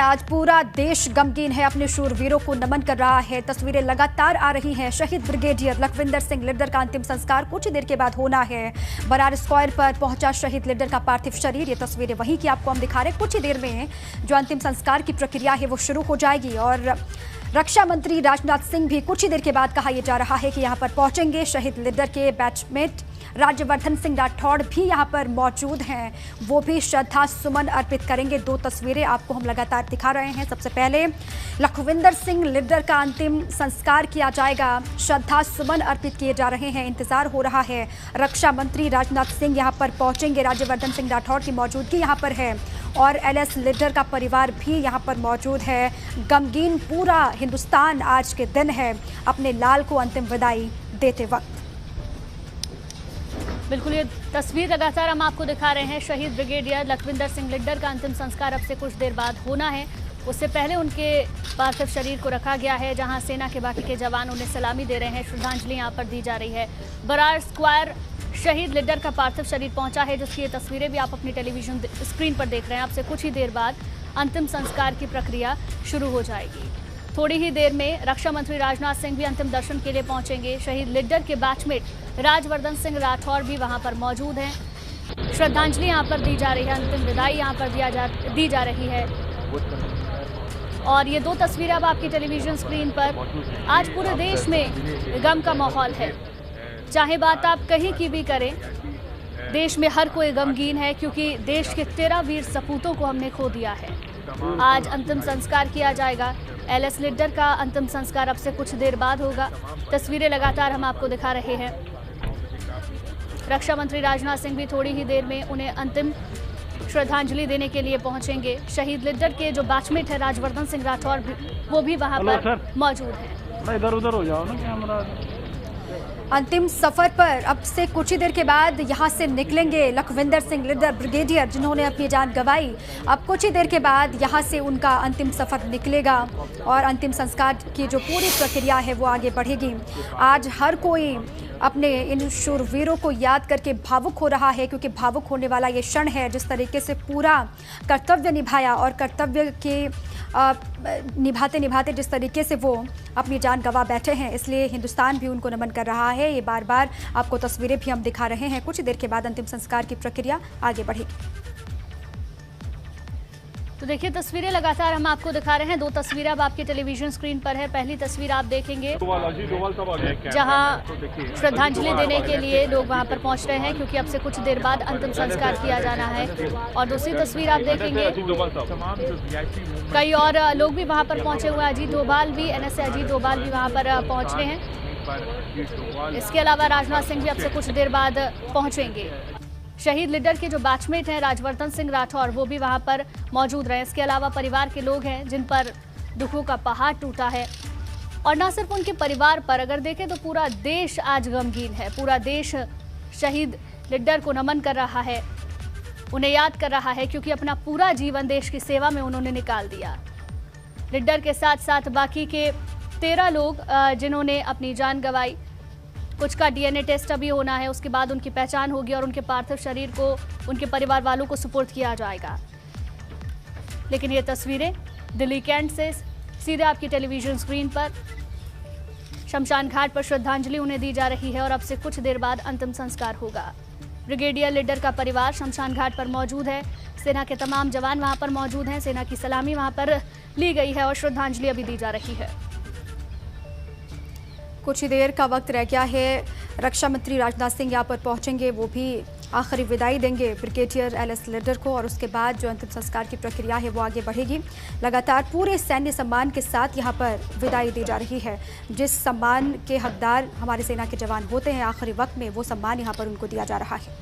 आज पूरा देश गमगीन है, अपने शूरवीरों को नमन कर रहा है। तस्वीरें लगातार आ रही हैं। शहीद ब्रिगेडियर लखविंदर सिंह लिड्डर का अंतिम संस्कार कुछ ही देर के बाद होना है। बरार स्क्वायर पर पहुंचा शहीद लिड्डर का पार्थिव शरीर। ये तस्वीरें वहीं की आपको हम दिखा रहे हैं। कुछ ही देर में जो अंतिम संस्कार की प्रक्रिया है वो शुरू हो जाएगी और रक्षा मंत्री राजनाथ सिंह भी कुछ ही देर के बाद कहा यह जा रहा है कि यहां पर पहुंचेंगे। शहीद लिड्डर के बैचमेट राज्यवर्धन सिंह राठौड़ भी यहां पर मौजूद हैं, वो भी श्रद्धा सुमन अर्पित करेंगे। दो तस्वीरें आपको हम लगातार दिखा रहे हैं। सबसे पहले लखविंदर सिंह लिड्डर का अंतिम संस्कार किया जाएगा, श्रद्धा सुमन अर्पित किए जा रहे हैं। इंतजार हो रहा है, रक्षा मंत्री राजनाथ सिंह यहां पर पहुंचेंगे। राज्यवर्धन सिंह राठौड़ की मौजूदगी यहां पर है और एलएस लिड्डर का परिवार भी यहां पर मौजूद है। गमगीन पूरा हिंदुस्तान आज के दिन है अपने लाल को अंतिम विदाई देते वक्त। बिल्कुल, ये तस्वीर लगातार हम आपको दिखा रहे हैं। शहीद ब्रिगेडियर लखविंदर सिंह लिड्डर का अंतिम संस्कार अब से कुछ देर बाद होना है। उससे पहले उनके पार्थिव शरीर को रखा गया है, जहां सेना के बाकी के जवान उन्हें सलामी दे रहे हैं। श्रद्धांजलि यहां पर दी जा रही है। बरार स्क्वायर शहीद लिड्डर का पार्थिव शरीर पहुंचा है, जिसकी ये तस्वीरें भी आप अपनी टेलीविजन स्क्रीन पर देख रहे हैं। आपसे कुछ ही देर बाद अंतिम संस्कार की प्रक्रिया शुरू हो जाएगी। थोड़ी ही देर में रक्षा मंत्री राजनाथ सिंह भी अंतिम दर्शन के लिए पहुंचेंगे। शहीद लिड्डर के बैचमेट राज्यवर्धन सिंह राठौड़ भी वहां पर मौजूद हैं। श्रद्धांजलि यहां पर दी जा रही है, अंतिम विदाई यहां पर दी जा रही है। और ये दो तस्वीरें अब आपकी टेलीविजन स्क्रीन पर। आज पूरे देश में गम का माहौल है, चाहे बात आप कहीं की भी करें, देश में हर कोई गमगीन है, क्योंकि देश के 13 वीर सपूतों को हमने खो दिया है। आज अंतिम संस्कार किया जाएगा। एलएस लिड्डर का अंतिम संस्कार अब से कुछ देर बाद होगा। तस्वीरें लगातार हम आपको दिखा रहे हैं। रक्षा मंत्री राजनाथ सिंह भी थोड़ी ही देर में उन्हें अंतिम श्रद्धांजलि देने के लिए पहुंचेंगे। शहीद लिड्डर के जो बैचमेट है राज्यवर्धन सिंह राठौड़ वो भी वहां पर मौजूद है। इधर उधर हो जाओ ना कैमरा। अंतिम सफर पर अब से कुछ ही देर के बाद यहां से निकलेंगे लखविंदर सिंह लिड्डर ब्रिगेडियर, जिन्होंने अपनी जान गंवाई। अब कुछ ही देर के बाद यहां से उनका अंतिम सफर निकलेगा और अंतिम संस्कार की जो पूरी प्रक्रिया है वो आगे बढ़ेगी। आज हर कोई अपने इन शूरवीरों को याद करके भावुक हो रहा है, क्योंकि भावुक होने वाला ये क्षण है जिस तरीके से पूरा कर्तव्य निभाया और कर्तव्य के निभाते निभाते जिस तरीके से वो अपनी जान गंवा बैठे हैं, इसलिए हिंदुस्तान भी उनको नमन कर रहा है। ये बार बार आपको तस्वीरें भी हम दिखा रहे हैं। कुछ देर के बाद अंतिम संस्कार की प्रक्रिया आगे बढ़ेगी। तो देखिए, तस्वीरें लगातार हम आपको दिखा रहे हैं। दो तस्वीरें अब आपकी टेलीविजन स्क्रीन पर है। पहली तस्वीर आप देखेंगे जहां श्रद्धांजलि देने के लिए लोग वहां पर पहुंच रहे हैं, क्योंकि अब से कुछ देर बाद अंतिम संस्कार किया जाना है। और दूसरी तस्वीर आप देखेंगे, कई और लोग भी वहां पर पहुंचे हुए हैं। अजीत डोभाल भी, एनएसए अजीत डोभाल भी वहां पर पहुंच रहे हैं। इसके अलावा राजनाथ सिंह भी अब से कुछ देर बाद पहुंचेंगे। शहीद लिड्डर के जो बैचमेट हैं राज्यवर्धन सिंह राठौड़ वो भी वहां पर मौजूद रहे। इसके अलावा परिवार के लोग हैं जिन पर दुखों का पहाड़ टूटा है। और न सिर्फ उनके परिवार पर, अगर देखें तो पूरा देश आज गमगीन है। पूरा देश शहीद लिड्डर को नमन कर रहा है, उन्हें याद कर रहा है, क्योंकि अपना पूरा जीवन देश की सेवा में उन्होंने निकाल दिया। लिड्डर के साथ साथ बाकी के 13 लोग जिन्होंने अपनी जान गंवाई, कुछ का डीएनए टेस्ट अभी होना है, उसके बाद उनकी पहचान होगी और उनके पार्थिव शरीर को उनके परिवार वालों को सुपुर्द किया जाएगा। लेकिन ये तस्वीरें दिल्ली कैंट से सीधे आपकी टेलीविजन स्क्रीन पर। शमशान घाट पर श्रद्धांजलि उन्हें दी जा रही है और अब से कुछ देर बाद अंतिम संस्कार होगा। ब्रिगेडियर लिड्डर का परिवार शमशान घाट पर मौजूद है। सेना के तमाम जवान वहां पर मौजूद हैं। सेना की सलामी वहां पर ली गई है और श्रद्धांजलि अभी दी जा रही है। कुछ ही देर का वक्त रह गया है। रक्षा मंत्री राजनाथ सिंह यहाँ पर पहुंचेंगे, वो भी आखिरी विदाई देंगे ब्रिगेडियर एलएस लिड्डर को और उसके बाद जो अंतिम संस्कार की प्रक्रिया है वो आगे बढ़ेगी। लगातार पूरे सैन्य सम्मान के साथ यहाँ पर विदाई दी जा रही है। जिस सम्मान के हकदार हमारे सेना के जवान होते हैं आखिरी वक्त में, वो सम्मान यहाँ पर उनको दिया जा रहा है।